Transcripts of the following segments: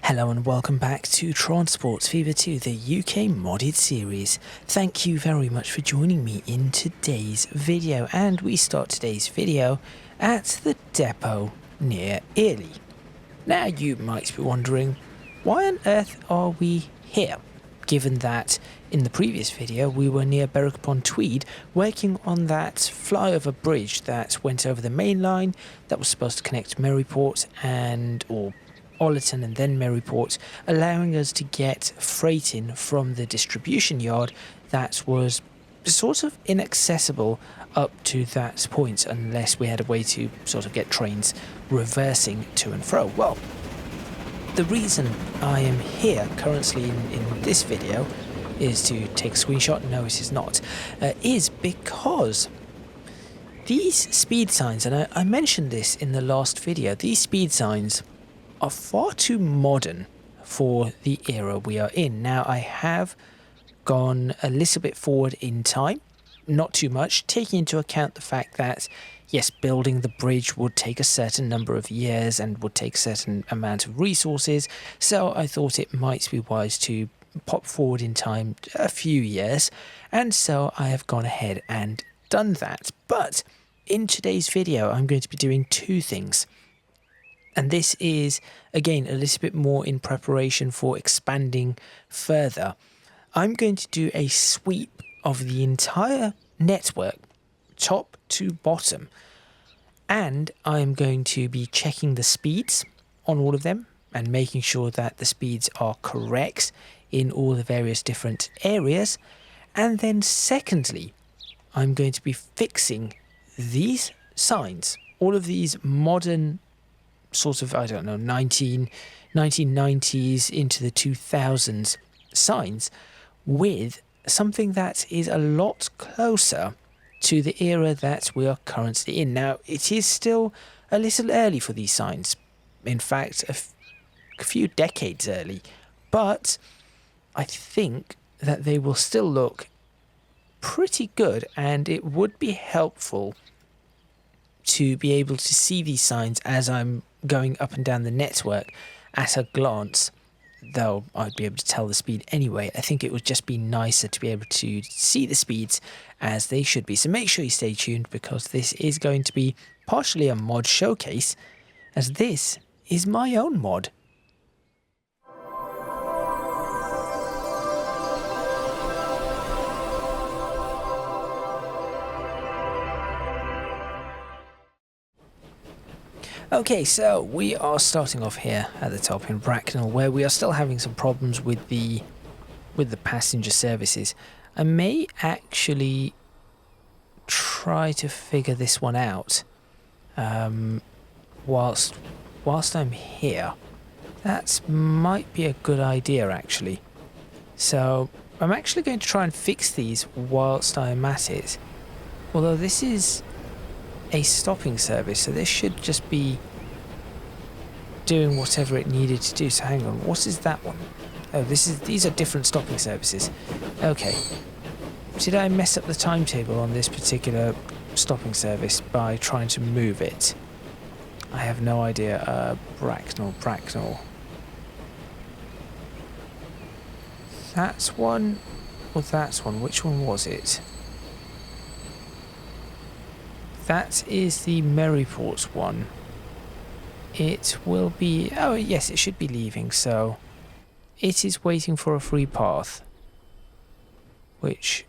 Hello and welcome back to Transports Fever 2, the UK modded series. Thank you very much for joining me in today's video, and we start today's video at the depot near Ely. Now you might be wondering, why on earth are we here? Given that in the previous video we were near Berwick-upon-Tweed working on that flyover bridge that went over the main line that was supposed to connect Maryport or Ollerton and then Maryport, allowing us to get freight in from the distribution yard that was sort of inaccessible up to that point unless we had a way to sort of get trains reversing to and fro. Well, the reason I am here currently in this video is to take a screenshot. No, it is not. Is because these speed signs, and I mentioned this in the last video, these speed signs are far too modern for the era we are in. Now, I have gone a little bit forward in time, not too much, taking into account the fact that yes, building the bridge would take a certain number of years and would take a certain amount of resources, so I thought it might be wise to pop forward in time a few years, and so I have gone ahead and done that. But in today's video I'm going to be doing two things, and this is again a little bit more in preparation for expanding further. I'm going to do a sweep of the entire network, top to bottom, and I'm going to be checking the speeds on all of them and making sure that the speeds are correct in all the various different areas. And then secondly, I'm going to be fixing these signs, all of these modern sort of, I don't know, 1990s into the 2000s signs with something that is a lot closer to the era that we are currently in. Now, it is still a little early for these signs. In fact, a few decades early. But I think that they will still look pretty good, and it would be helpful to be able to see these signs as I'm going up and down the network at a glance. Though I'd be able to tell the speed anyway, I think it would just be nicer to be able to see the speeds as they should be. So make sure you stay tuned, because this is going to be partially a mod showcase, as this is my own mod. Okay, so we are starting off here at the top in Bracknell, where we are still having some problems with the passenger services. I may actually try to figure this one out whilst I'm here. That might be a good idea, actually. So I'm actually going to try and fix these whilst I'm at it. Although this is a stopping service, so this should just be doing whatever it needed to do. So hang on, what is that one? Oh, these are different stopping services. Okay. Did I mess up the timetable on this particular stopping service by trying to move it? I have no idea. Bracknell. That's one, or that's one? Which one was it? That is the Maryport one. It will be... oh yes, it should be leaving, so it is waiting for a free path, which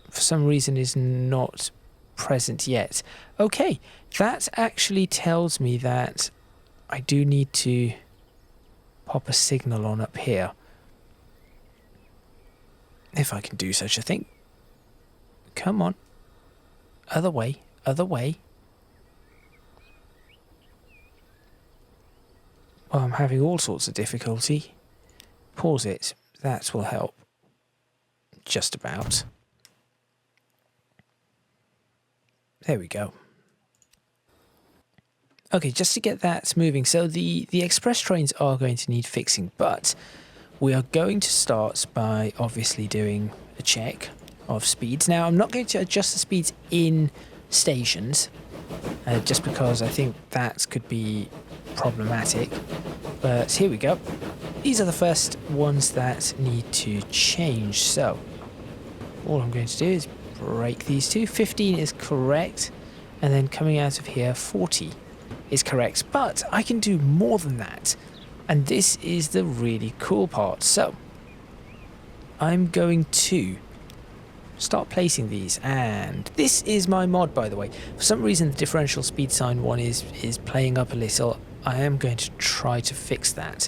for some reason is not present yet. Okay, that actually tells me that I do need to pop a signal on up here, if I can do such a thing. Come on. Other way. Other way. Well, I'm having all sorts of difficulty. Pause it. That will help. Just about. There we go. Okay, just to get that moving. So the express trains are going to need fixing, but we are going to start by obviously doing a check of speeds. Now, I'm not going to adjust the speeds in stations, just because I think that could be problematic. But here we go. These are the first ones that need to change. So all I'm going to do is break these two. 15 is correct. And then coming out of here, 40 is correct. But I can do more than that. And this is the really cool part. So I'm going to start placing these. And this is my mod, by the way. For some reason, the differential speed sign one is playing up a little. I am going to try to fix that.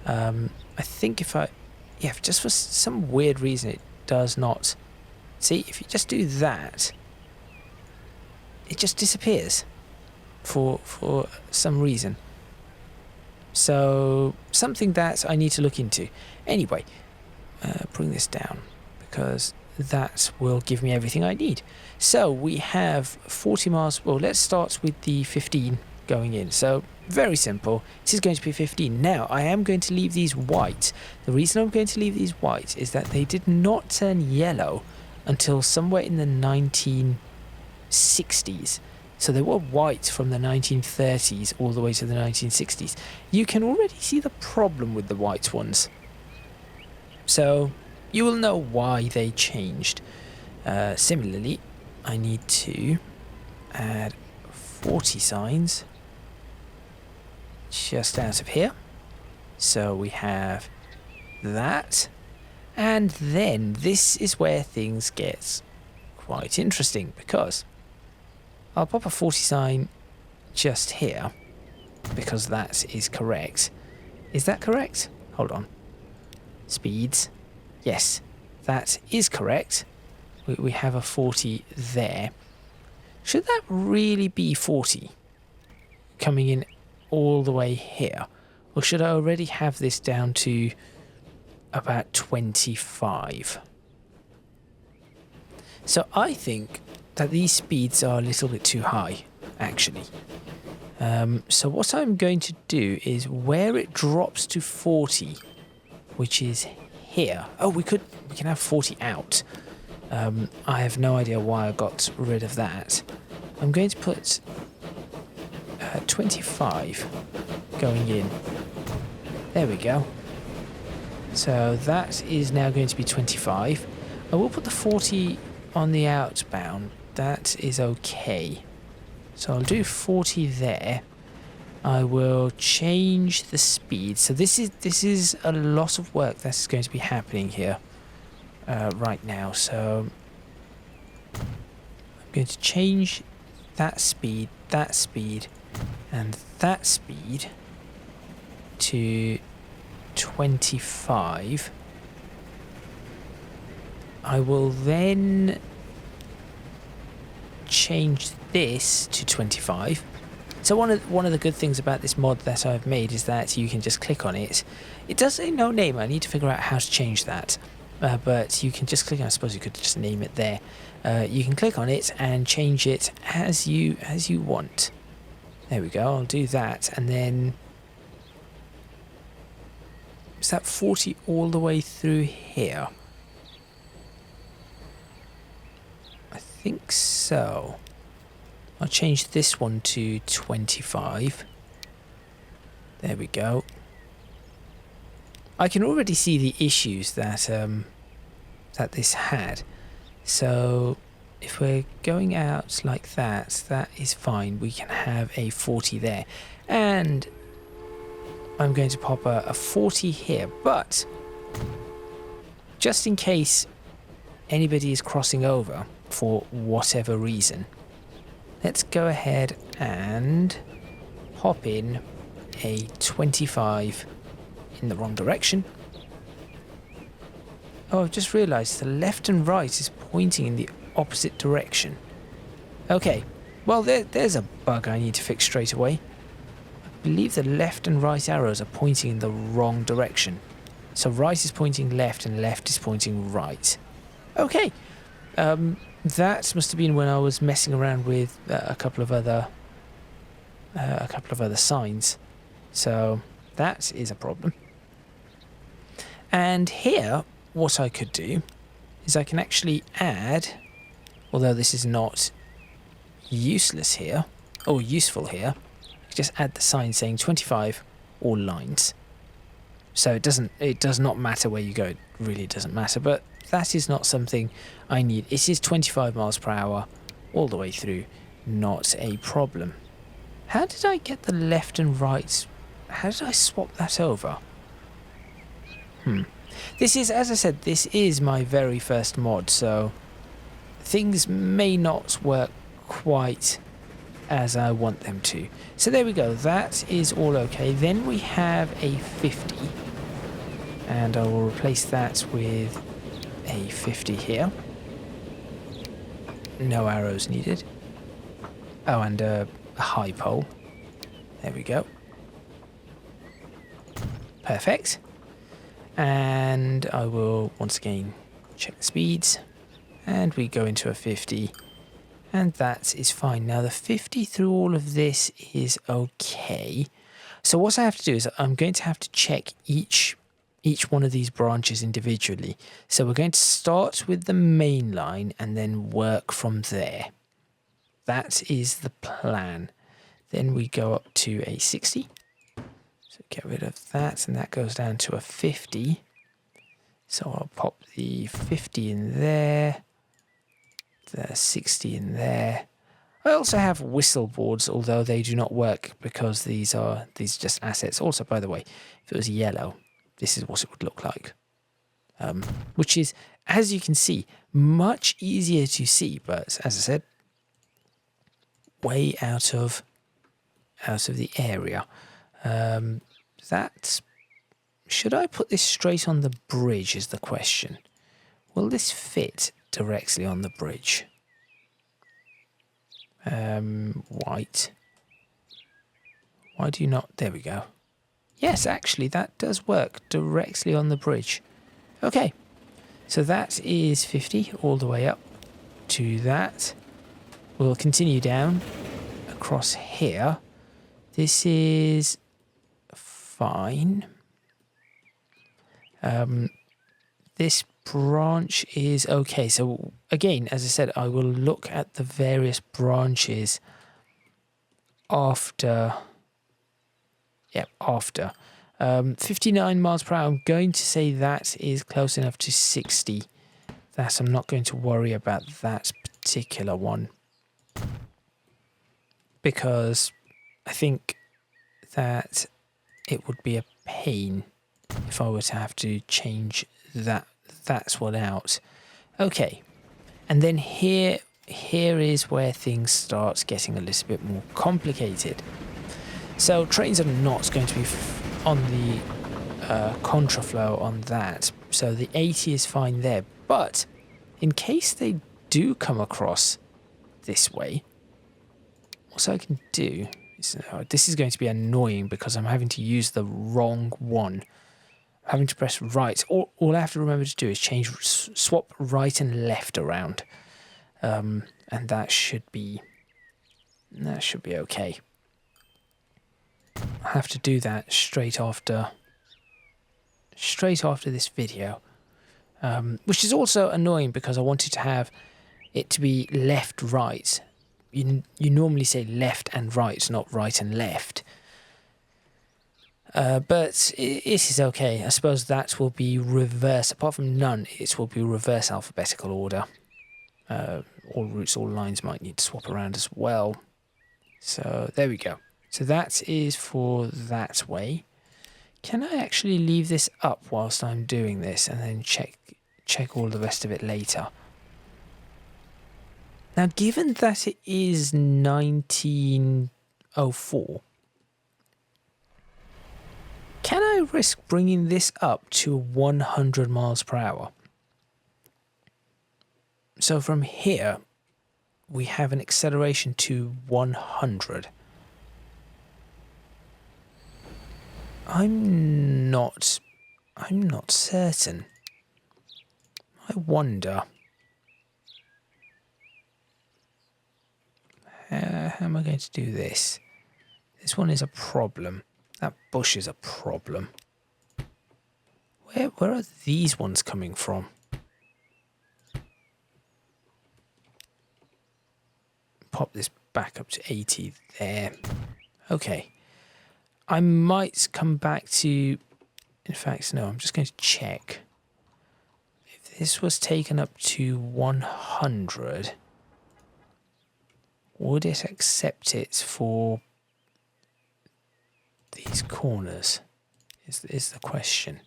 I think if just for some weird reason it does not. See, if you just do that, it just disappears for some reason. So something that I need to look into. Anyway, bring this down because that will give me everything I need. So we have 40 miles. Well, let's start with the 15 going in. So very simple. This is going to be 15. Now I am going to leave these white. The reason I'm going to leave these white is that they did not turn yellow until somewhere in the 1960s. So they were white from the 1930s all the way to the 1960s. You can already see the problem with the white ones. So you will know why they changed. Similarly, I need to add 40 signs just out of here. So we have that. And then this is where things get quite interesting, because I'll pop a 40 sign just here because that is correct. Is that correct? Hold on. Speeds. Yes, that is correct. We have a 40 there. Should that really be 40 coming in all the way here? Or should I already have this down to about 25? So I think that these speeds are a little bit too high, actually. So what I'm going to do is where it drops to 40, which is here. Oh, we can have 40 out. I have no idea why I got rid of that. I'm going to put 25 going in. There we go. So that is now going to be 25. I will put the 40 on the outbound. That is okay. So I'll do 40 there. I will change the speed. So this is a lot of work that's going to be happening here right now. So I'm going to change that speed, and that speed to 25. I will then change this to 25. So one of the good things about this mod that I've made is that you can just click on it. It does say no name. I need to figure out how to change that. But you can just click on. I suppose you could just name it there. You can click on it and change it as you want. There we go. I'll do that, and then is that 40 all the way through here? I think so. I'll change this one to 25. There we go. I can already see the issues that that this had. So if we're going out like that, that is fine. We can have a 40 there. And I'm going to pop a 40 here. But just in case anybody is crossing over for whatever reason, let's go ahead and pop in a 25 in the wrong direction. Oh, I've just realised the left and right is pointing in the opposite direction. Okay, well there's a bug I need to fix straight away. I believe the left and right arrows are pointing in the wrong direction. So right is pointing left and left is pointing right. Okay, that must have been when I was messing around with a couple of other signs. So that is a problem. And here, what I could do is I can actually add, although this is not useless here, or useful here, just add the sign saying 25 all lines. So it does not matter where you go. It really doesn't matter. But that is not something I need. It is 25 miles per hour all the way through. Not a problem. How did I get the left and right? How did I swap that over? This is, as I said, this is my very first mod, so things may not work quite as I want them to. So there we go, that is all okay. Then we have a 50, and I will replace that with a 50 here. No arrows needed. Oh, and a high pole. There we go. Perfect. And I will once again check the speeds, and we go into a 50, and that is fine. Now the 50 through all of this is okay. So what I have to do is I'm going to have to check each one of these branches individually. So we're going to start with the main line and then work from there. That is the plan. Then we go up to a 60. So get rid of that, and that goes down to a 50. So I'll pop the 50 in there, the 60 in there. I also have whistle boards, although they do not work because these are just assets. Also, by the way, if it was yellow, this is what it would look like. Which is, as you can see, much easier to see, but as I said, way out of the area. Should I put this straight on the bridge is the question. Will this fit directly on the bridge? White. Why do you not? There we go. Yes, actually, that does work directly on the bridge. Okay, so that is 50 all the way up to that. We'll continue down across here. This is fine. This branch is okay. So again, as I said, I will look at the various branches after. Yep, after. 59 miles per hour. I'm going to say that is close enough to 60. That I'm not going to worry about that particular one, because I think that it would be a pain if I were to have to change that's one out. Okay, and then here is where things start getting a little bit more complicated. So trains are not going to be on the contraflow on that, so the 80 is fine there. But in case they do come across this way, what I can do is, this is going to be annoying because I'm having to use the wrong one. I'm having to press right. All I have to remember to do is swap right and left around, and that should be okay. I have to do that straight after this video, which is also annoying because I wanted to have it to be left right. You normally say left and right, not right and left. But it is okay. I suppose that will be reverse. Apart from none, it will be reverse alphabetical order. All routes, all lines might need to swap around as well. So there we go. So that is for that way. Can I actually leave this up whilst I'm doing this and then check all the rest of it later? Now, given that it is 1904, can I risk bringing this up to 100 miles per hour? So from here, we have an acceleration to 100. I'm not certain. I wonder. How am I going to do this? This one is a problem. That bush is a problem. Where are these ones coming from? Pop this back up to 80 there. Okay. I might come back to... In fact, no, I'm just going to check. If this was taken up to 100, would it accept it for these corners? Is the question.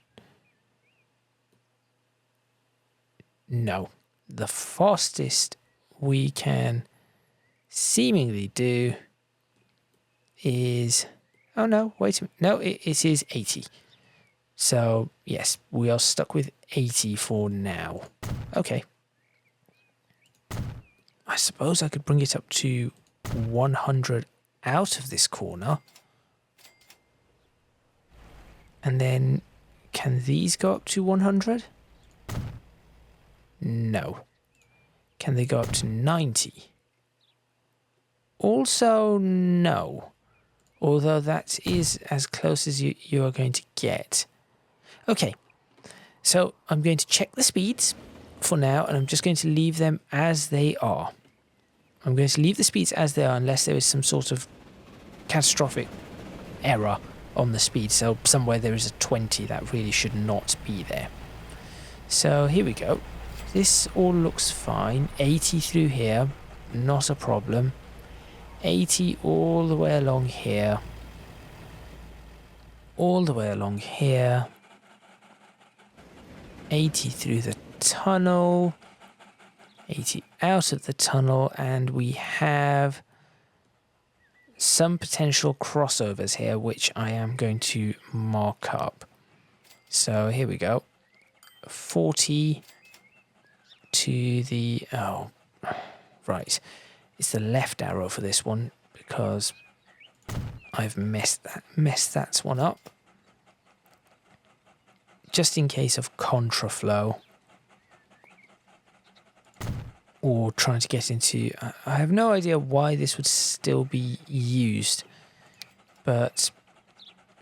No. The fastest we can seemingly do is... Oh no, wait a minute. No, it is 80. So, yes, we are stuck with 80 for now. Okay. I suppose I could bring it up to 100 out of this corner. And then, can these go up to 100? No. Can they go up to 90? Also, no. Although that is as close as you are going to get. Okay, so I'm going to check the speeds for now, and I'm just going to leave them as they are. I'm going to leave the speeds as they are unless there is some sort of catastrophic error on the speed. So somewhere there is a 20 that really should not be there. So here we go. This all looks fine. 80 through here, not a problem. 80 all the way along here. All the way along here. 80 through the tunnel. 80 out of the tunnel, and we have some potential crossovers here, which I am going to mark up. So here we go. 40 to the... Oh, right. It's the left arrow for this one because I've messed that one up. Just in case of contraflow or trying to get into... I have no idea why this would still be used, but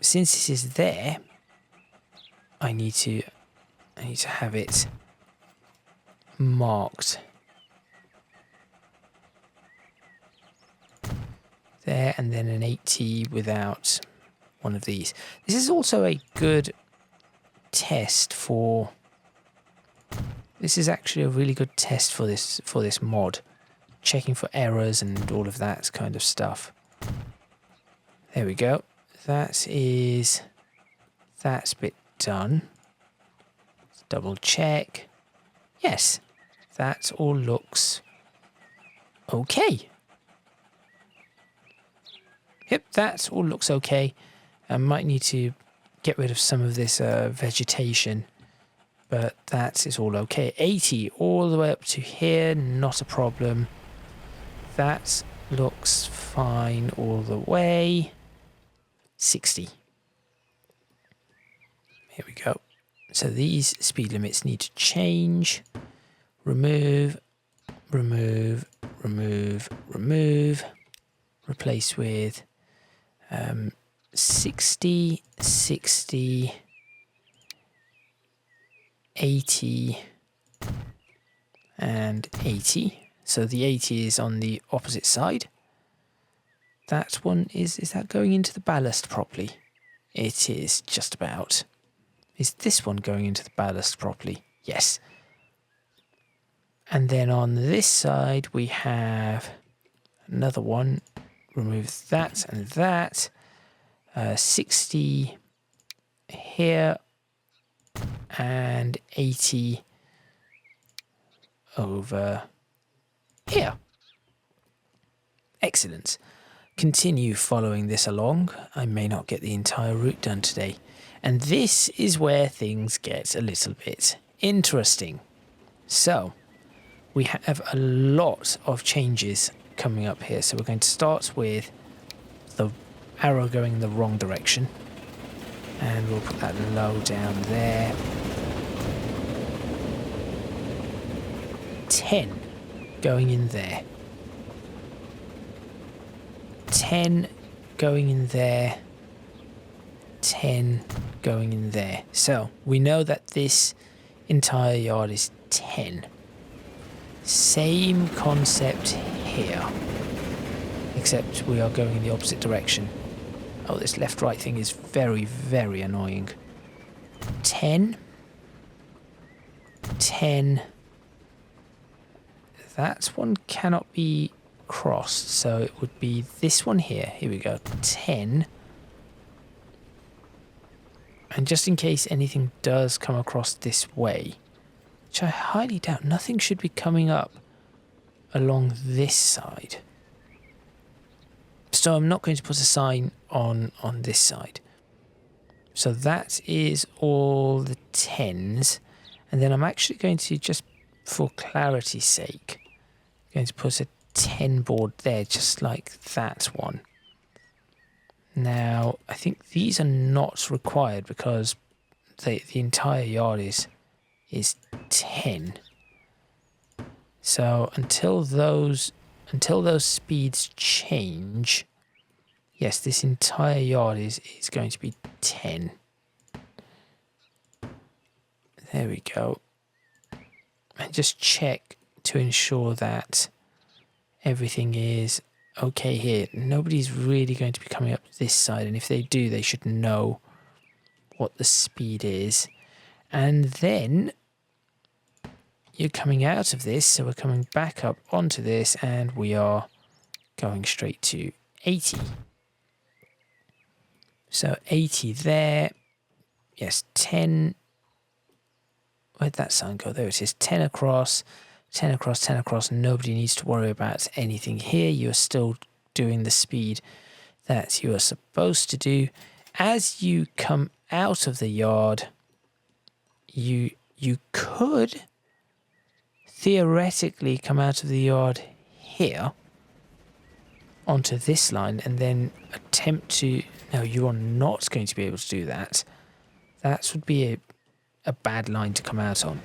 since this is there, I need to have it marked. There, and then an 80 without one of these. This is also a good test for... This is actually a really good test for this mod. Checking for errors and all of that kind of stuff. There we go. That's bit done. Let's double check. Yes, that all looks okay. Yep, that all looks okay. I might need to get rid of some of this vegetation, but that is all okay. 80 all the way up to here, not a problem. That looks fine all the way. 60. Here we go. So these speed limits need to change. Remove, remove, remove, remove. Replace with 60, 60, 80, and 80. So the 80 is on the opposite side. That one is that going into the ballast properly? It is just about. Is this one going into the ballast properly? Yes. And then on this side we have another one. Remove that and that. 60 here and 80 over here. Excellent. Continue following this along. I may not get the entire route done today. And this is where things get a little bit interesting. So, we have a lot of changes coming up here. So we're going to start with the arrow going in the wrong direction. And we'll put that low down there. 10 going in there. 10 going in there. 10 going in there. So we know that this entire yard is 10. Same concept here, except we are going in the opposite direction. Oh, this left-right thing is very, very annoying. 10. 10. That one cannot be crossed, so it would be this one here. Here we go. 10. And just in case anything does come across this way, which I highly doubt, nothing should be coming up along this side. So I'm not going to put a sign on this side. So that is all the 10s. And then I'm actually going to, just for clarity's sake, going to put a 10 board there, just like that one. Now, I think these are not required because the entire yard is 10. So until those speeds change, yes, this entire yard is going to be 10. There we go. And just check to ensure that everything is okay here. Nobody's really going to be coming up this side, and if they do, they should know what the speed is. And then you're coming out of this, so we're coming back up onto this, and we are going straight to 80. So 80 there. Yes, 10. Where'd that sign go? There it is. 10 across, 10 across, 10 across. Nobody needs to worry about anything here. You're still doing the speed that you are supposed to do. As you come out of the yard, you could theoretically come out of the yard here onto this line and then attempt to... No, you are not going to be able to do that. That would be a bad line to come out on.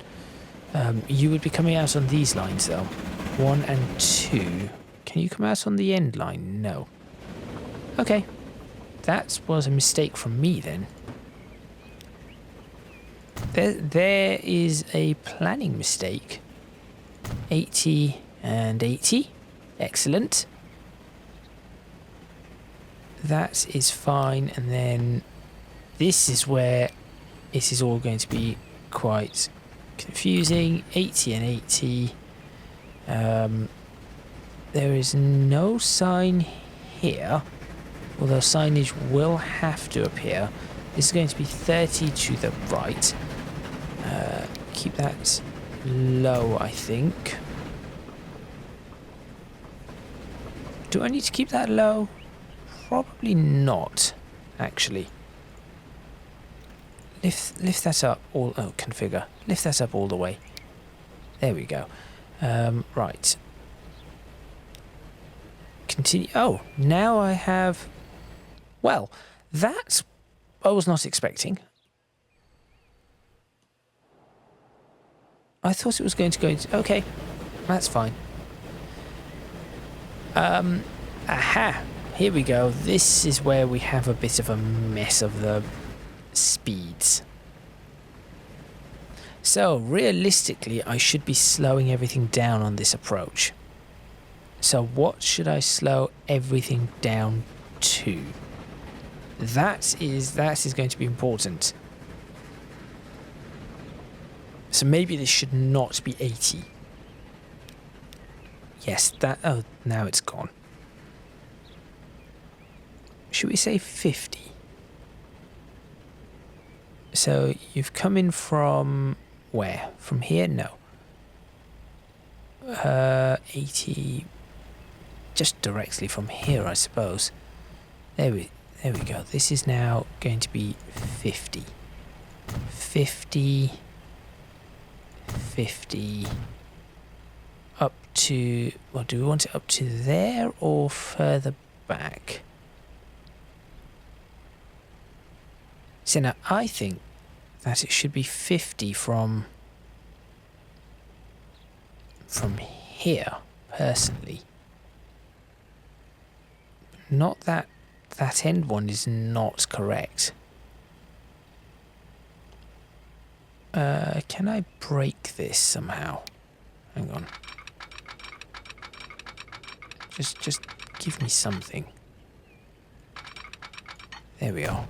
You would be coming out on these lines though. 1 and 2. Can you come out on the end line? No. Okay. That was a mistake from me then. There is a planning mistake. 80 and 80. Excellent. That is fine. And then this is where it is all going to be quite confusing. 80 and 80. There is no sign here, although signage will have to appear. This is going to be 30 to the right. Keep that low, I think. Do I need to keep that low? Probably not, actually. Lift that up all... Oh, configure. Lift that up all the way. There we go. Right. Continue. Oh, now I have... Well, that I was not expecting. I thought it was going to go into... Okay, that's fine. Aha! Here we go. This is where we have a bit of a mess of the speeds. So, realistically, I should be slowing everything down on this approach. So, what should I slow everything down to? That is going to be important. So maybe this should not be 80. Yes, that... Oh, now it's gone. Should we say 50? So you've come in from... Where? From here? No. 80... Just directly from here, I suppose. There we go. This is now going to be 50. 50... 50 up to... Well, do we want it up to there or further back? So now I think that it should be 50 from here, personally. Not that end one is not correct. Can I break this somehow? Hang on. Just give me something. There we are.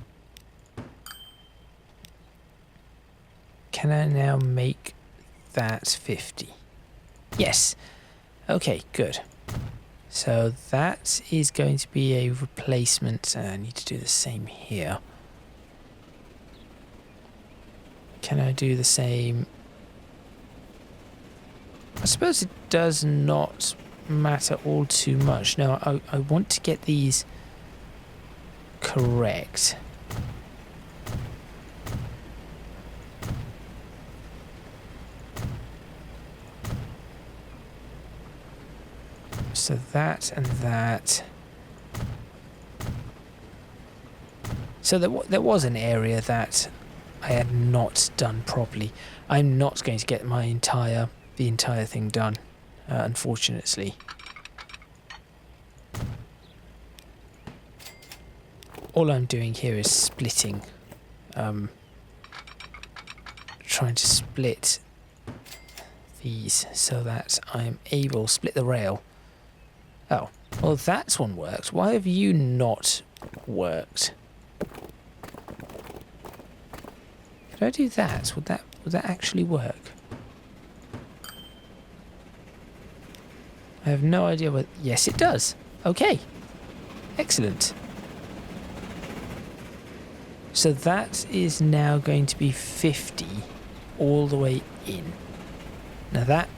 Can I now make that 50? Yes. Okay, good. So that is going to be a replacement. I need to do the same here. Can I do the same? I suppose it does not matter all too much. No, I want to get these correct. So that and that. So there was an area that I had not done properly. I'm not going to get the entire thing done, unfortunately. All I'm doing here is splitting, trying to split these so that I'm able to split the rail. Oh, well that's one worked. Why have you not worked? Could I do that? Would that actually work? I have no idea what... Yes, it does. Okay. Excellent. So that is now going to be 50 all the way in. Now that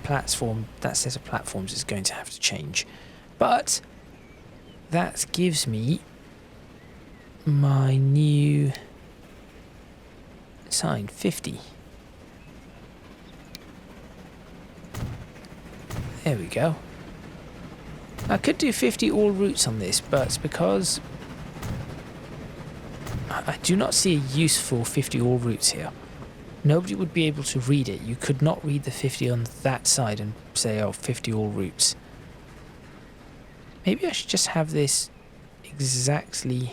platform, that set of platforms is going to have to change. But that gives me my new sign, 50. There we go. I could do 50 all routes on this, but because I do not see a useful 50 all routes here. Nobody would be able to read it. You could not read the 50 on that side and say, oh, 50 all routes. Maybe I should just have this exactly...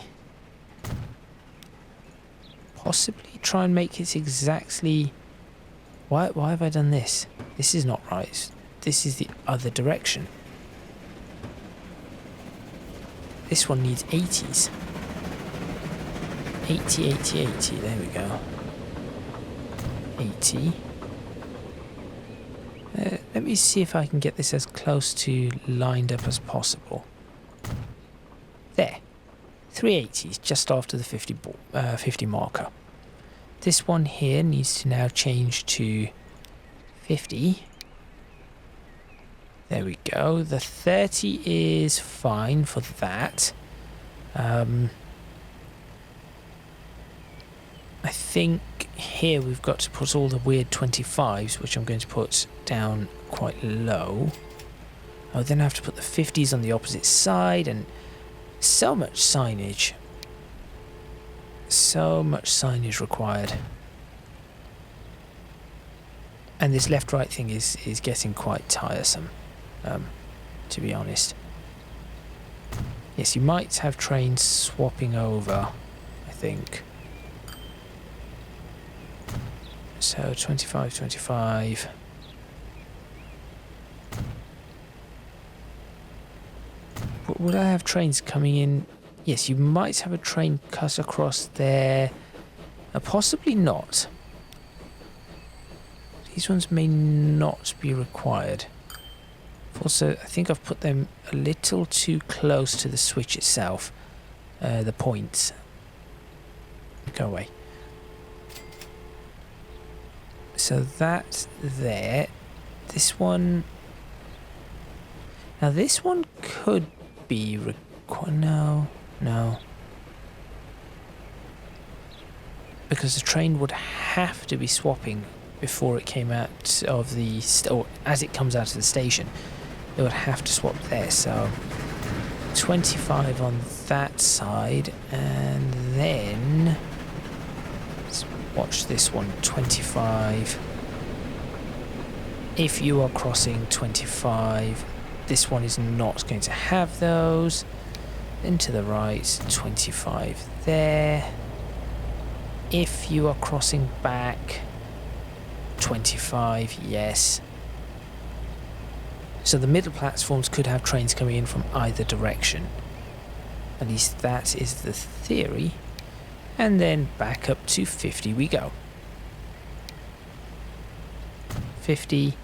Possibly try and make it exactly... Why have I done this? This is not right. This is the other direction. This one needs 80s. 80, 80, 80. There we go. 80. Let me see if I can get this as close to lined up as possible. There. 380s, just after the 50 marker. This one here needs to now change to 50. There we go. The 30 is fine for that. I think here we've got to put all the weird 25s, which I'm going to put down quite low. I'll then have to put the 50s on the opposite side, and so much signage. So much signage required. And this left-right thing is getting quite tiresome, to be honest. Yes, you might have trains swapping over, I think. So 25, 25. Would I have trains coming in? Yes, you might have a train cut across there. Possibly not. These ones may not be required. Also, I think I've put them a little too close to the switch itself. The points. Go away. So that there. This one... Now this one could be required. No. Because the train would have to be swapping before it came out of the... or as it comes out of the station. It would have to swap there, so... 25 on that side, and then... Let's watch this one, 25. If you are crossing 25, this one is not going to have those. Then to the right, 25 there. If you are crossing back, 25, yes. So the middle platforms could have trains coming in from either direction. At least that is the theory. And then back up to 50 we go. 50.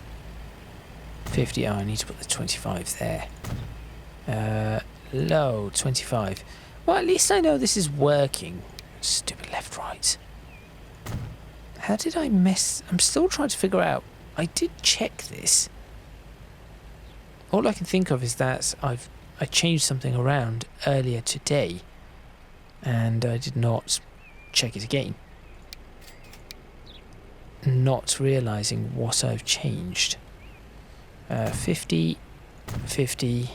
50. Oh, I need to put the 25 there. Low 25. Well, at least I know this is working. Stupid left right. How did I mess? I'm still trying to figure out. I did check this. All I can think of is that I changed something around earlier today, and I did not check it again. Not realizing what I've changed. 50, 50.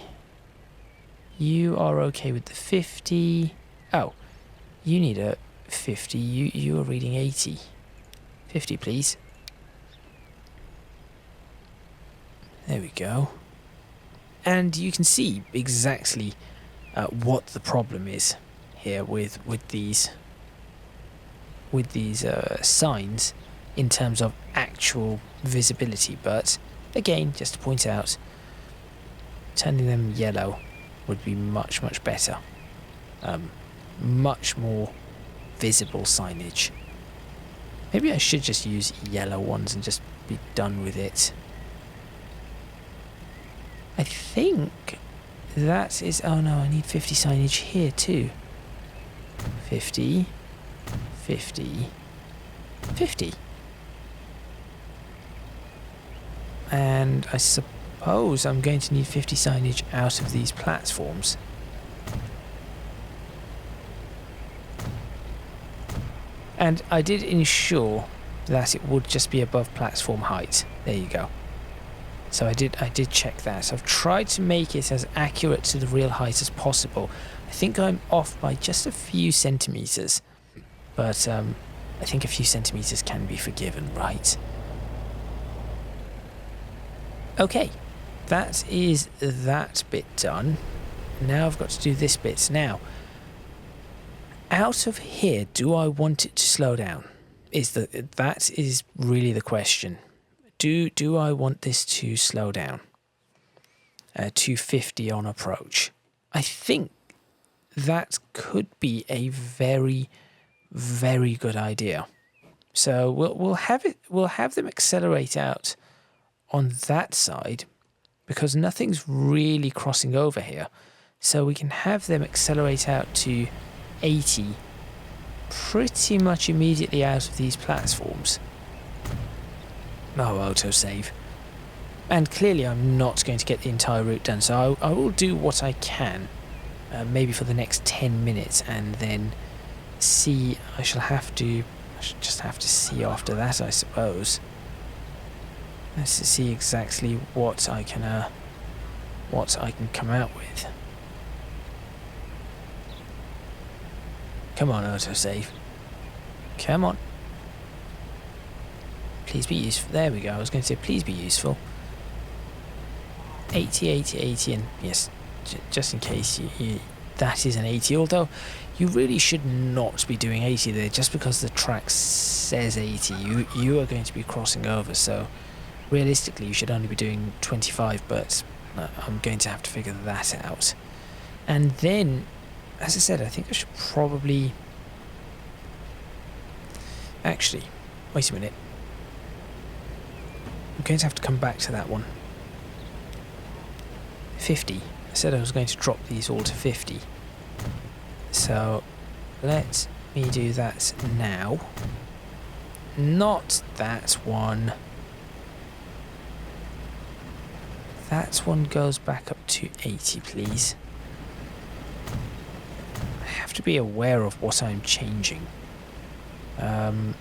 You are okay with the 50. Oh, you need a 50. You are reading 80. 50, please. There we go. And you can see exactly what the problem is here with these signs in terms of actual visibility. But again, just to point out, turning them yellow would be much better. Much more visible signage. Maybe I should just use yellow ones and just be done with it. I think that is... Oh no, I need 50 signage here too. 50, 50, 50. And I suppose I'm going to need 50 signage out of these platforms. And I did ensure that it would just be above platform height. There you go. So I did check that. So I've tried to make it as accurate to the real height as possible. I think I'm off by just a few centimeters, but I think a few centimeters can be forgiven, right? Okay, that is that bit done. Now I've got to do this bit. Now, out of here, do I want it to slow down? That is really the question. Do I want this to slow down? 250 on approach. I think that could be a very good idea. So we'll have them accelerate out on that side because nothing's really crossing over here. So we can have them accelerate out to 80 pretty much immediately out of these platforms. Oh, autosave. And clearly I'm not going to get the entire route done, so I will do what I can, maybe for the next 10 minutes, and then see. I shall just have to see after that, I suppose. Let's see exactly what I can come out with. Come on, autosave. Come on. Please be useful. There we go. I was going to say please be useful. 80, 80, 80, and yes, just in case that is an 80. Although you really should not be doing 80 there, just because the track says 80. You are going to be crossing over, so realistically you should only be doing 25. But I'm going to have to figure that out. And then, as I said, I think I should probably actually wait a minute. I'm going to have to come back to that one. 50. I said I was going to drop these all to 50. So let me do that now. Not that one. That one goes back up to 80, please. I have to be aware of what I'm changing. 1,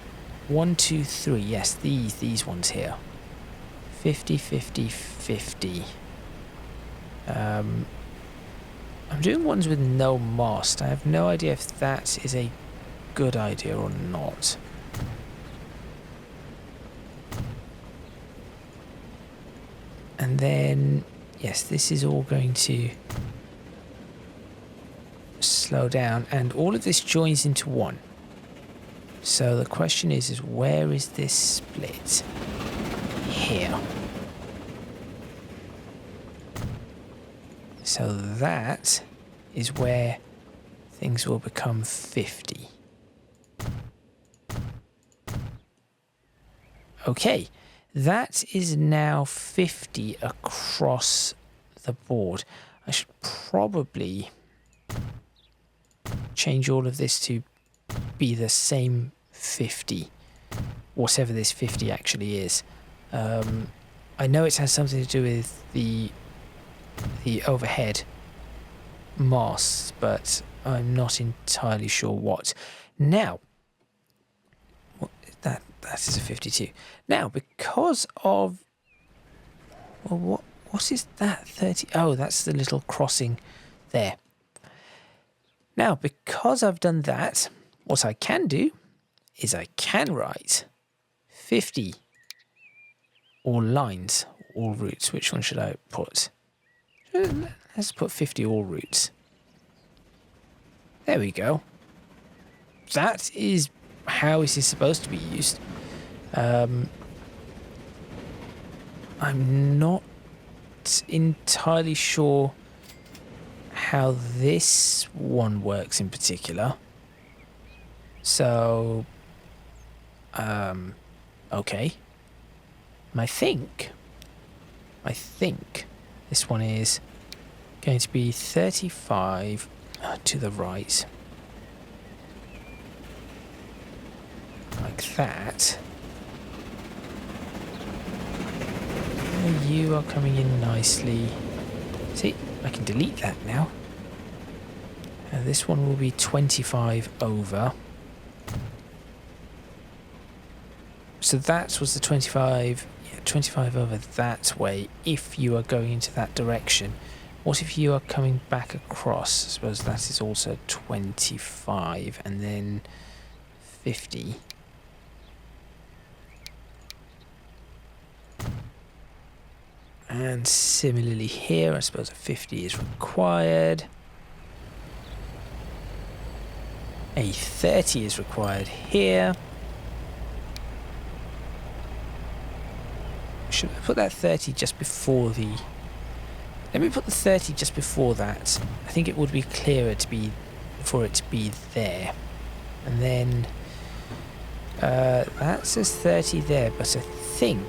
2, 3. Yes, these ones here. 50, 50, 50. I'm doing ones with no mast. I have no idea if that is a good idea or not. And then, yes, this is all going to slow down, and all of this joins into one. So the question is where is this split? Here. So that is where things will become 50. Okay, that is now 50 across the board. I should probably change all of this to be the same 50, whatever this 50 actually is. I know it has something to do with the overhead masts, but I'm not entirely sure what. Now, that is a 52. Now, because of, well, what is that 30? Oh, that's the little crossing there. Now, because I've done that, what I can do is I can write 50 all lines, all routes. Which one should I put? Let's put 50 all routes. There we go. That is how it is supposed to be used. I'm not entirely sure how this one works in particular. So, okay. And I think this one is going to be 35 to the right. Like that. You are coming in nicely. See, I can delete that now. This one will be 25 over. So that was the 25, yeah, 25 over that way if you are going into that direction. What if you are coming back across? I suppose that is also 25 and then 50. And similarly here, I suppose a 50 is required. A 30 is required here. Should I put that 30 just before the... Let me put the 30 just before that. I think it would be clearer to be for it to be there. And then that says 30 there, but I think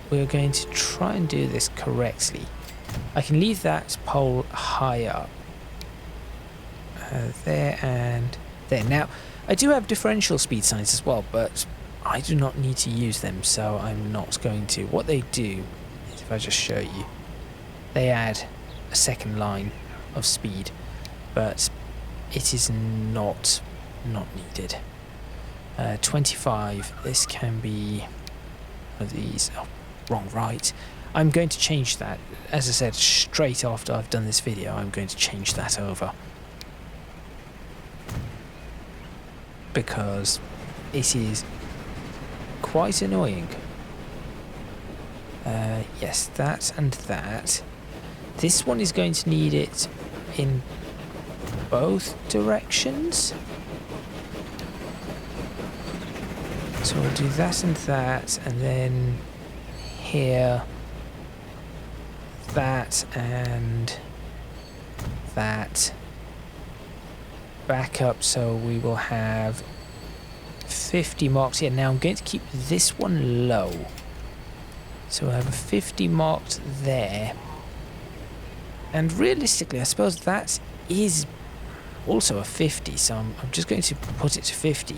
we're going to try and do this correctly. I can leave that pole high up. There and there. Now, I do have differential speed signs as well, but I do not need to use them, so I'm not going to. What they do is, if I just show you, they add a second line of speed, but it is not needed. 25, this can be one of these. Oh, wrong right. I'm going to change that. As I said, straight after I've done this video, I'm going to change that over. Because it is quite annoying. Yes, that and that. This one is going to need it in both directions. So we'll do that and that, and then here, that and that. Back up, so we will have 50 marks here. Now I'm going to keep this one low. So we'll have a 50 marked there. And realistically, I suppose that is also a 50. So I'm just going to put it to 50.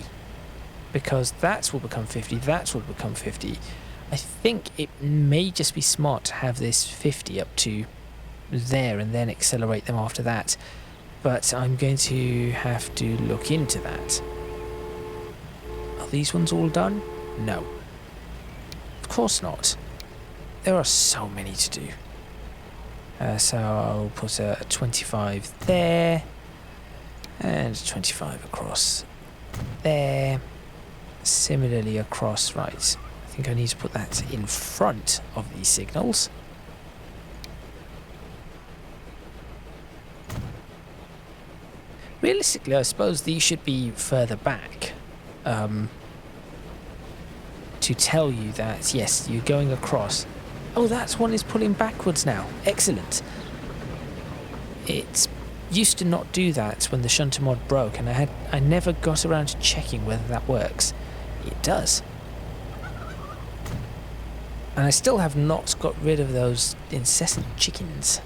Because that will become 50, that will become 50. I think it may just be smart to have this 50 up to there and then accelerate them after that. But I'm going to have to look into that. Are these ones all done? No. Of course not. There are so many to do. So I'll put a 25 there. And 25 across there. Similarly across, right. I think I need to put that in front of these signals. Realistically, I suppose these should be further back to tell you that, yes, you're going across. Oh, that one is pulling backwards now. Excellent. It's used to not do that when the shunter mod broke, and I never got around to checking whether that works. It does. And I still have not got rid of those incessant chickens.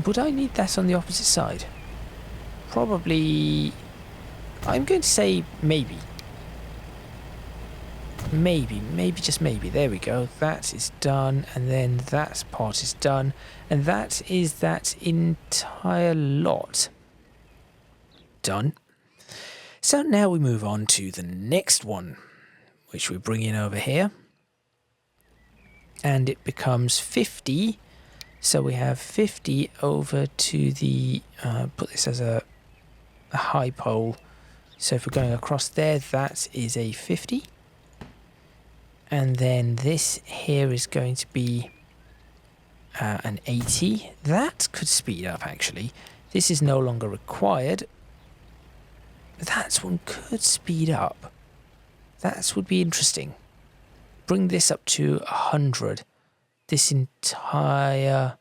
Would I need that on the opposite side? Probably. I'm going to say maybe. Maybe, just maybe. There we go. That is done, and then that part is done, and that is that entire lot done. So now we move on to the next one, which we bring in over here, and it becomes 50. So we have 50 over to the, put this as a high pole. So if we're going across there, that is a 50. And then this here is going to be an 80. That could speed up, actually. This is no longer required. That one could speed up. That would be interesting. Bring this up to 100. This entire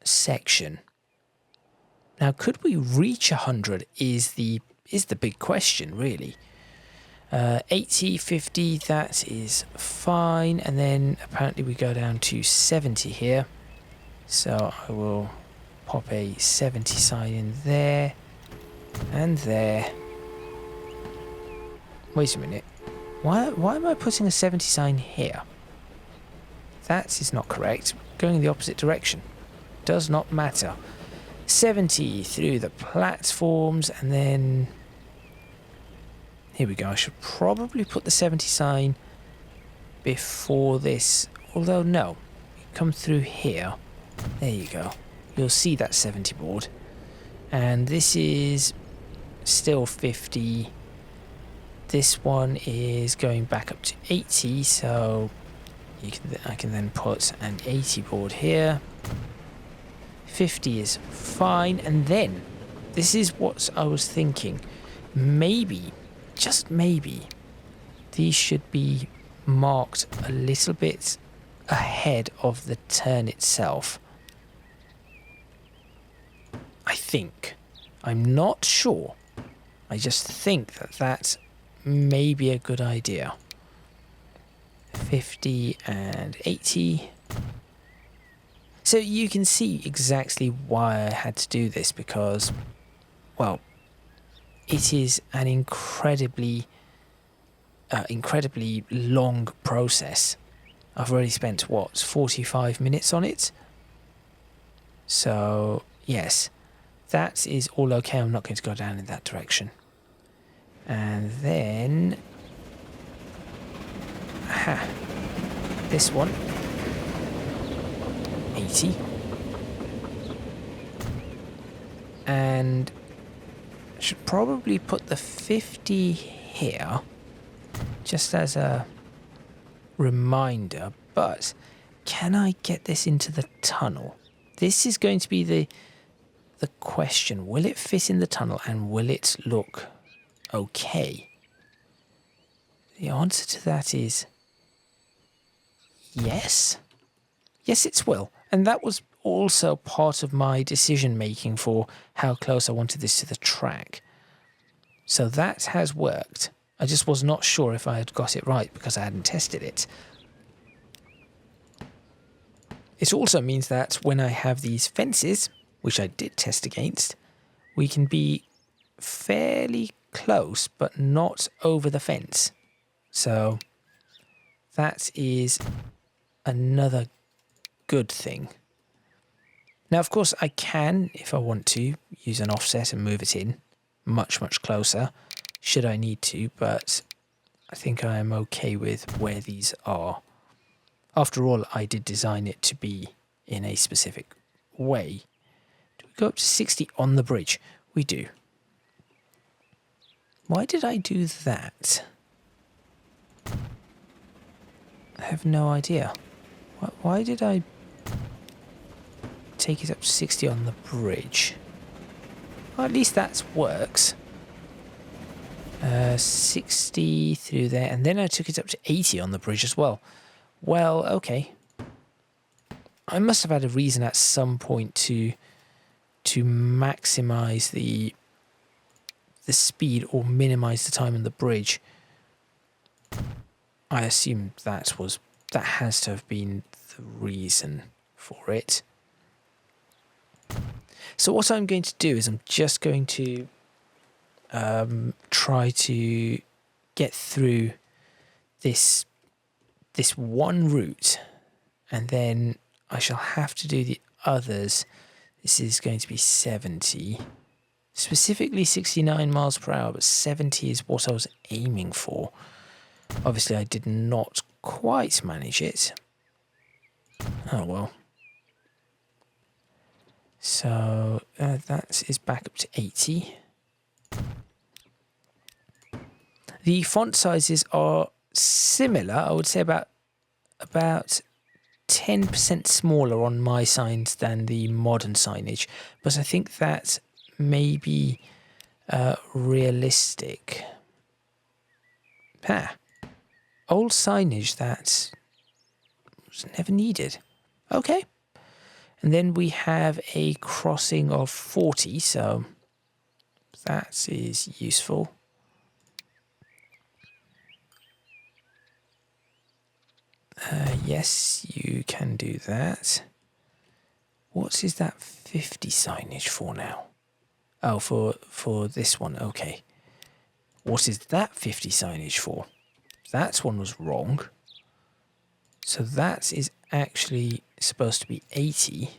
section. Now, could we reach 100 is the big question, really. 80, 50, that is fine. And then apparently we go down to 70 here. So I will pop a 70 sign in there and there. Wait a minute. Why am I putting a 70 sign here? That is not correct. Going in the opposite direction. Does not matter. 70 through the platforms, and then here we go. I should probably put the 70 sign before this, although no, you come through here. There you go. You'll see that 70 board, and this is still 50. This one is going back up to 80, so I can then put an 80 board here. 50 is fine, and then this is what I was thinking. Maybe, just maybe, these should be marked a little bit ahead of the turn itself. I think. I'm not sure. I just think that may be a good idea. 50 and 80. So you can see exactly why I had to do this, because, well, it is an incredibly long process. I've already spent, what, 45 minutes on it? So, yes, that is all okay. I'm not going to go down in that direction. And then, this one. 80. And I should probably put the 50 here just as a reminder, but can I get this into the tunnel? This is going to be the question. Will it fit in the tunnel, and will it look okay? The answer to that is yes. Yes, it will. And that was also part of my decision making for how close I wanted this to the track. So that has worked. I just was not sure if I had got it right because I hadn't tested it. It also means that when I have these fences, which I did test against, we can be fairly close but not over the fence. So that is another good thing. Now, of course, I can, if I want to, use an offset and move it in much, much closer, should I need to, but I think I am okay with where these are. After all, I did design it to be in a specific way. Do we go up to 60 on the bridge? We do. Why did I do that? I have no idea. Why did I take it up to 60 on the bridge? Well, at least that works. 60 through there, and then I took it up to 80 on the bridge as well. Well, okay. I must have had a reason at some point to maximize the speed or minimize the time on the bridge. I assume that has to have been the reason for it. So what I'm going to do is I'm just going to try to get through this one route, and then I shall have to do the others. This is going to be 70. Specifically 69 miles per hour, but 70 is what I was aiming for. Obviously, I did not quite manage it. Oh well. So that is back up to 80. The font sizes are similar. I would say about 10% smaller on my signs than the modern signage, but I think that may be realistic. Old signage that was never needed. Okay. And then we have a crossing of 40, so that is useful. Yes, you can do that. What is that 50 signage for now? Oh, for this one, okay. What is that 50 signage for? That one was wrong. So that is actually supposed to be 80.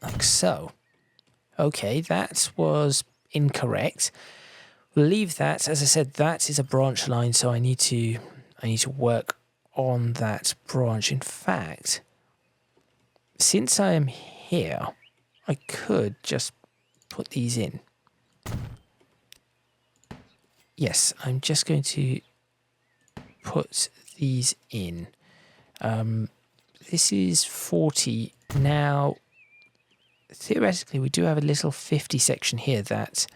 Like so. Okay, that was incorrect. We'll leave that. As I said, that is a branch line, so I need to work on that branch. In fact, since I am here, I could just put these in. Yes, I'm just going to put these in. This is 40. Now, theoretically, we do have a little 50 section here that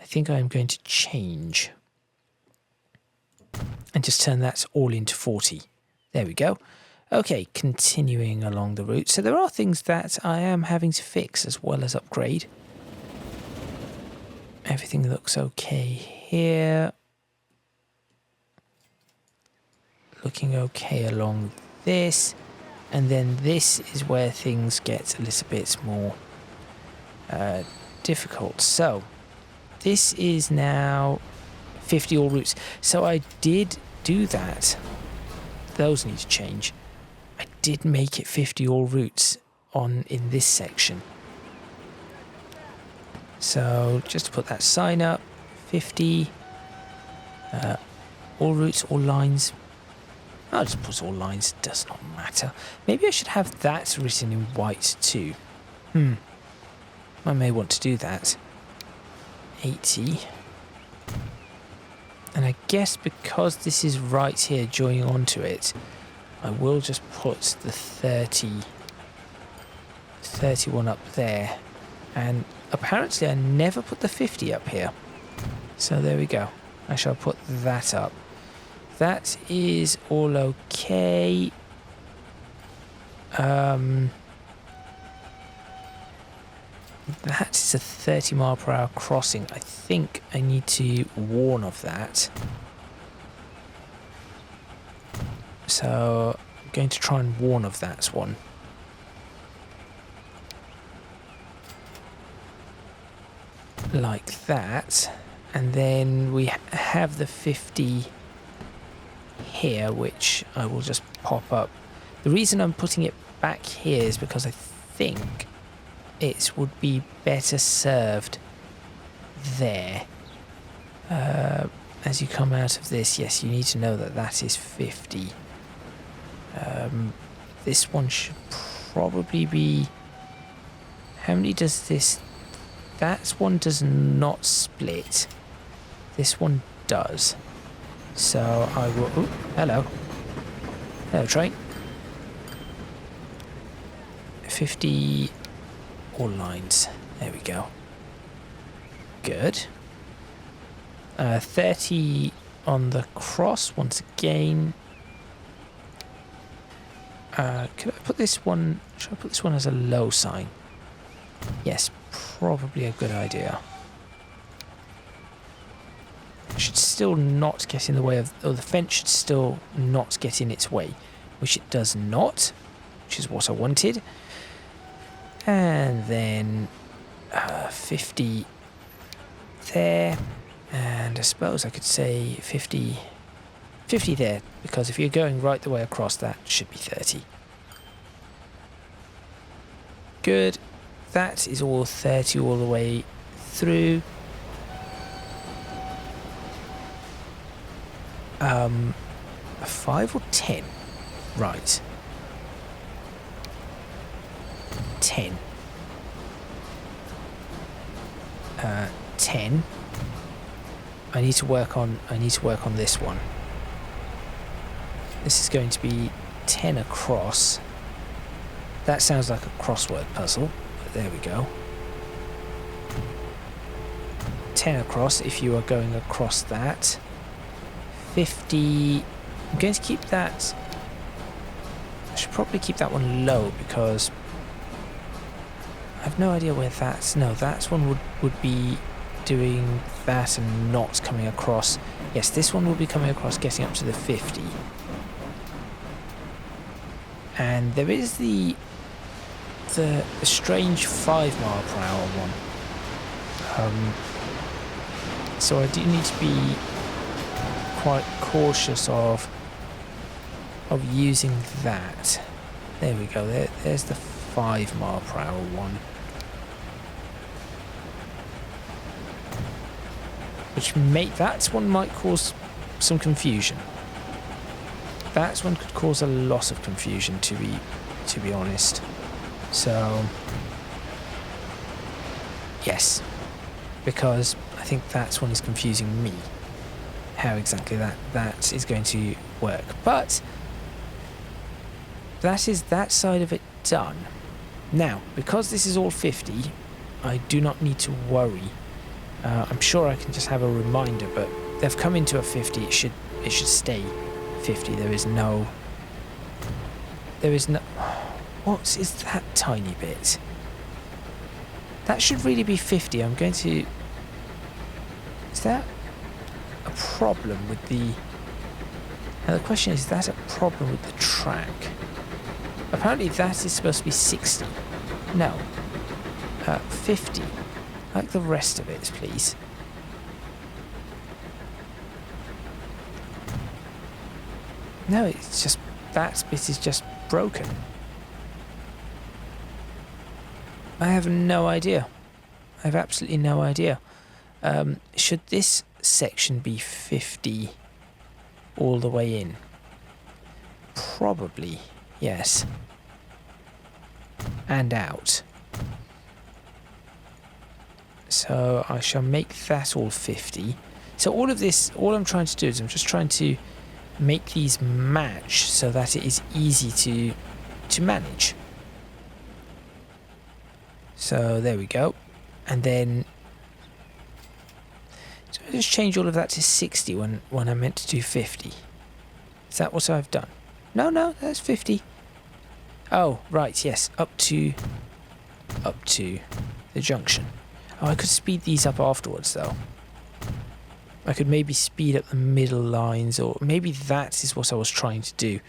I think I'm going to change and just turn that all into 40. There we go. Okay, continuing along the route. So there are things that I am having to fix as well as upgrade. Everything looks okay here. Looking okay along this. And then this is where things get a little bit more difficult. So this is now 50 all routes. So I did do that. Those need to change. I did make it 50 all routes in this section. So just to put that sign up, 50 all routes, all lines. I'll just put all lines, does not matter. Maybe I should have that written in white too. I may want to do that. 80. And I guess because this is right here joining onto it, I will just put the 31 up there. And apparently I never put the 50 up here. So there we go. I shall put that up. That is all okay. That is a 30 mile per hour crossing. I think I need to warn of that. So I'm going to try and warn of that one. Like that. And then we have the 50 here, which I will just pop up. The reason I'm putting it back here is because I think it would be better served there. As you come out of this, yes, you need to know that that is 50. This one should probably be... How many does this... That one does not split. This one does. So I will... Oh, hello. Hello, train. 50... all lines. There we go. Good. 30 on the cross once again. Could I put this one... Should I put this one as a low sign? Yes, probably a good idea. It should still not get in the way of... Or the fence should still not get in its way. Which it does not. Which is what I wanted. And then 50 there. And I suppose I could say 50 there, because if you're going right the way across, that should be 30. Good. That is all 30 all the way through. A 5 or 10? Right. 10. 10. I need to work on this one. This is going to be 10 across. That sounds like a crossword puzzle, but there we go. 10 across if you are going across that. 50. I'm going to keep that. I should probably keep that one low because I have no idea where that's... No, that one would be doing that and not coming across. Yes, this one will be coming across, getting up to the 50. And there is the strange 5 mile per hour one. So I do need to be quite cautious of using that. There we go. There's the 5 mile per hour one. That one might cause some confusion. That one could cause a lot of confusion, to be honest. So yes, because I think that one is confusing me. How exactly that is going to work, but that is that side of it done. Now, because this is all 50, I do not need to worry. I'm sure I can just have a reminder, but they've come into a 50. It should stay 50. There is no. What is that tiny bit? That should really be 50. I'm going to. Is that a problem with the? Now the question is that a problem with the track? Apparently that is supposed to be 60. No. 50. Like the rest of it, please. No, it's just... That bit is just broken. I have no idea. I have absolutely no idea. Should this section be 50 all the way in? Probably, yes. And out. So I shall make that all 50. So all of this, all I'm trying to do is I'm just trying to make these match so that it is easy to manage. So there we go. And then so I just change all of that to 60 when I meant to do 50. Is that what I've done? No, that's 50. Oh, right, yes, up to the junction. Oh, I could speed these up afterwards, though. I could maybe speed up the middle lines, or maybe that is what I was trying to do.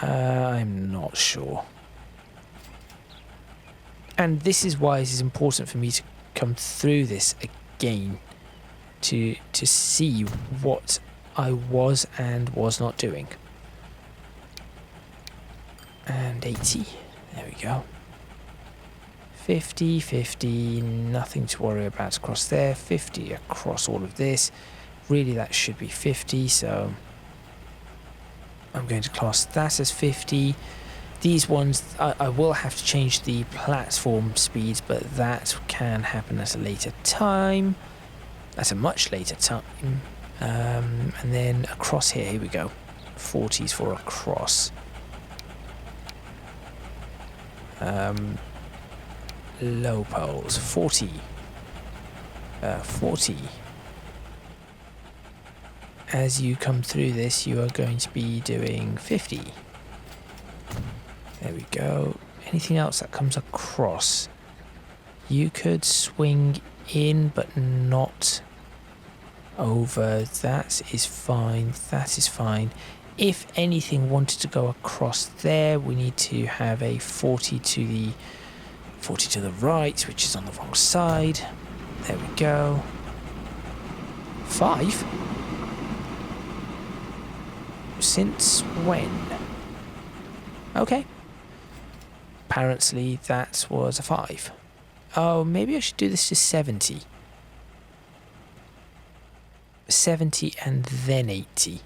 I'm not sure. And this is why it is important for me to come through this again, to see what I was and was not doing. And 80. There we go. 50, 50, nothing to worry about across there. 50 across all of this. Really, that should be 50, so I'm going to class that as 50. These ones, I will have to change the platform speeds, but that can happen at a later time. At a much later time. And then across here we go. 40s for across. Low poles, 40. 40. As you come through this, you are going to be doing 50. There we go. Anything else that comes across? You could swing in, but not over. That is fine. That is fine. If anything wanted to go across there, we need to have a 40 to the right, which is on the wrong side. There we go. 5? Since when? Okay. Apparently that was a 5. Oh, maybe I should do this to 70. 70 and then 80.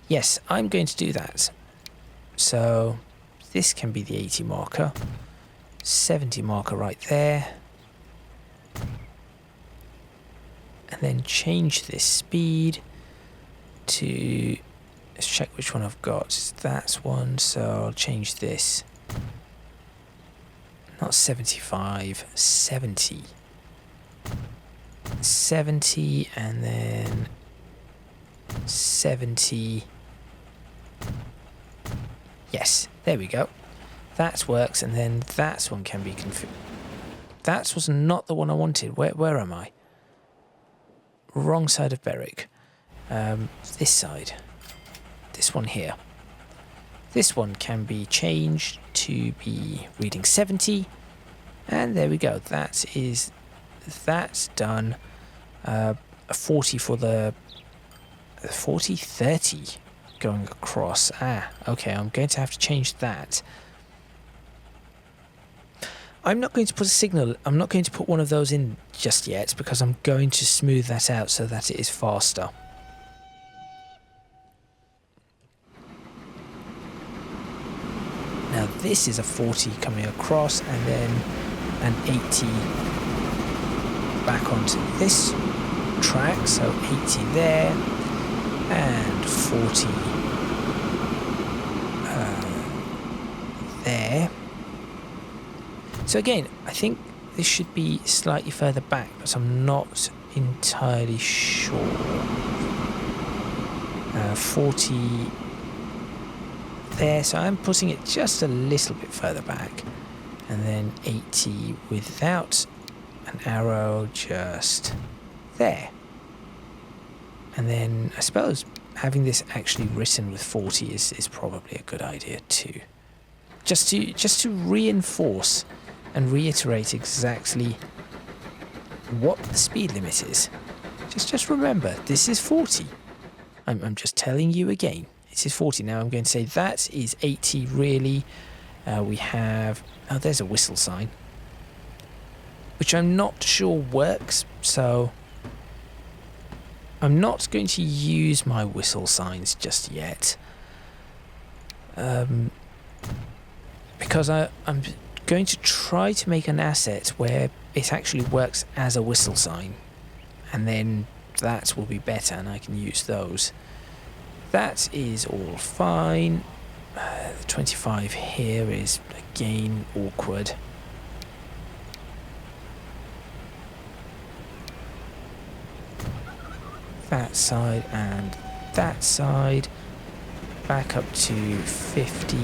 Yes, I'm going to do that. So this can be the 80 marker. 70 marker right there. And then change this speed to... Let's check which one I've got. That's one, so I'll change this. Not 75, 70. 70 and then 70. Yes, there we go. That works, and then that one can be configured. That was not the one I wanted. Where am I? Wrong side of Berwick. This side. This one here. This one can be changed to be reading 70. And there we go. That's done. 40 for the 40, 30 going across. Okay, I'm going to have to change that. I'm not going to put a signal. I'm not going to put one of those in just yet because I'm going to smooth that out so that it is faster. Now this is a 40 coming across and then an 80 back onto this track, so 80 there and 40 there. So again, I think this should be slightly further back, but I'm not entirely sure. 40 there, so I'm putting it just a little bit further back, and then 80 without an arrow, just there. And then I suppose having this actually written with 40 is probably a good idea too, just to reinforce and reiterate exactly what the speed limit is. Just remember, this is 40. I'm just telling you again. It is 40. Now I'm going to say that is 80 really. We have... Oh, there's a whistle sign. Which I'm not sure works, so... I'm not going to use my whistle signs just yet. Because I'm going to try to make an asset where it actually works as a whistle sign. And then that will be better and I can use those. That is all fine. The 25 here is again awkward. That side and that side. Back up to 50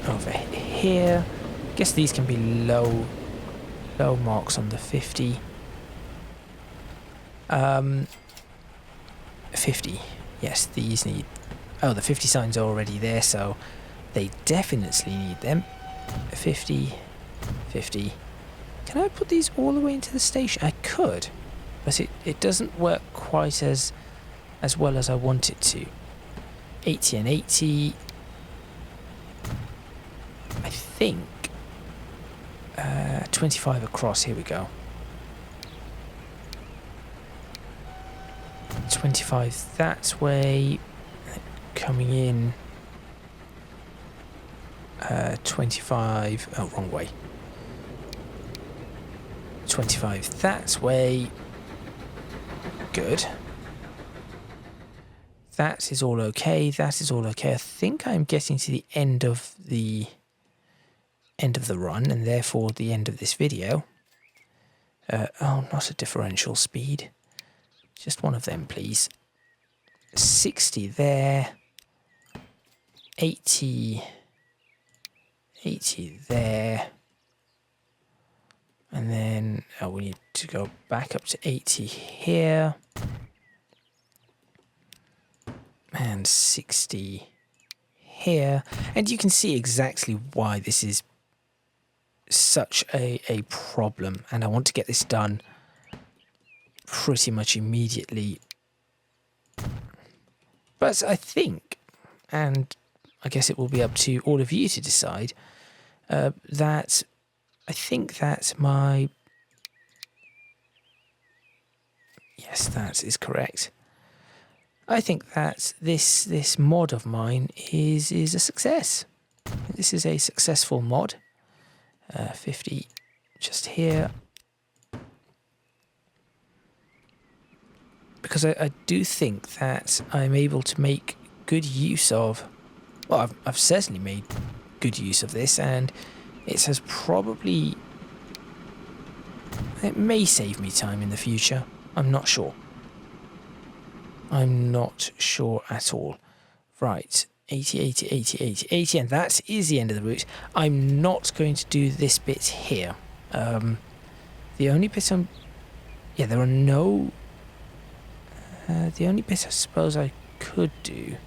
over here. Guess these can be low marks on the 50. 50. Yes, these need... Oh, the 50 signs are already there, so they definitely need them. 50, 50. Can I put these all the way into the station? I could, but it doesn't work quite as well as I want it to. 80 and 80. I think 25 across. Here we go. 25 that way, coming in 25, oh wrong way, 25 that way, good, that is all okay, that is all okay. I think I'm getting to the end of the run and therefore the end of this video. Oh, not a differential speed. Just one of them, please. 60 there. 80 80 there. And then we need to go back up to 80 here. And 60 here. And you can see exactly why this is such a problem. And I want to get this done pretty much immediately. But I think, and I guess it will be up to all of you to decide, that I think that my... Yes, that is correct. I think that this mod of mine is a success. This is a successful mod. 50 just here. Because I do think that I'm able to make good use of... Well, I've certainly made good use of this, and it has probably... It may save me time in the future. I'm not sure. I'm not sure at all. Right, 80, 80, 80, 80, 80, and that is the end of the route. I'm not going to do this bit here. The only bit I'm... Yeah, there are no... the only bit I suppose I could do...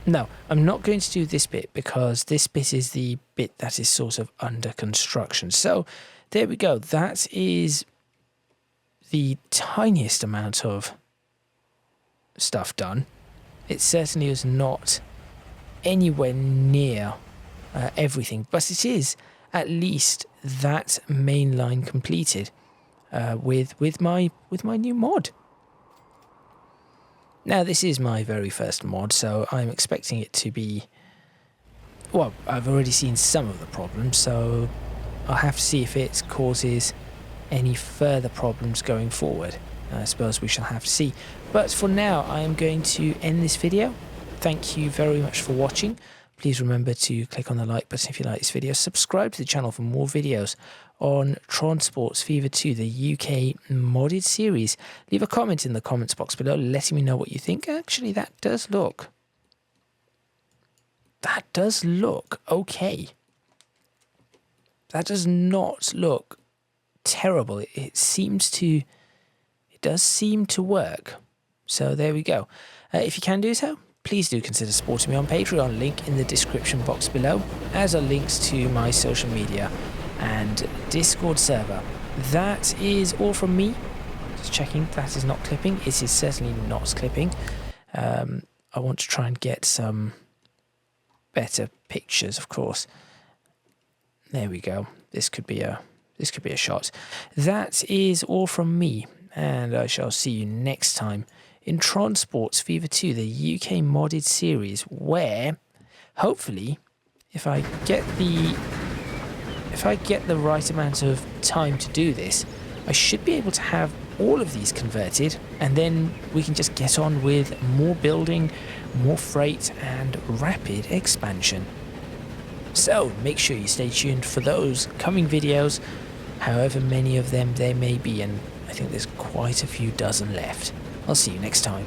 No, I'm not going to do this bit because this bit is the bit that is sort of under construction. So, there we go. That is the tiniest amount of stuff done. It certainly is not anywhere near everything, but it is at least that main line completed with my new mod. Now, this is my very first mod, so I'm expecting it to be... Well, I've already seen some of the problems, so I'll have to see if it causes any further problems going forward. I suppose we shall have to see. But for now, I am going to end this video. Thank you very much for watching. Please remember to click on the like button if you like this video. Subscribe to the channel for more videos on Tron Sports Fever 2, the UK modded series. Leave a comment in the comments box below letting me know what you think. Actually, that does look okay. That does not look terrible. It does seem to work. So there we go. If you can do so, please do consider supporting me on Patreon, link in the description box below, as are links to my social media and Discord server. That is all from me. Just checking that is not clipping. It is certainly not clipping. I want to try and get some better pictures, of course. There we go. This could be a shot. That is all from me, and I shall see you next time in Tron Sports Fever 2, the UK modded series, where hopefully, if I get the right amount of time to do this, I should be able to have all of these converted, and then we can just get on with more building, more freight, and rapid expansion. So make sure you stay tuned for those coming videos, however many of them there may be, and I think there's quite a few dozen left. I'll see you next time.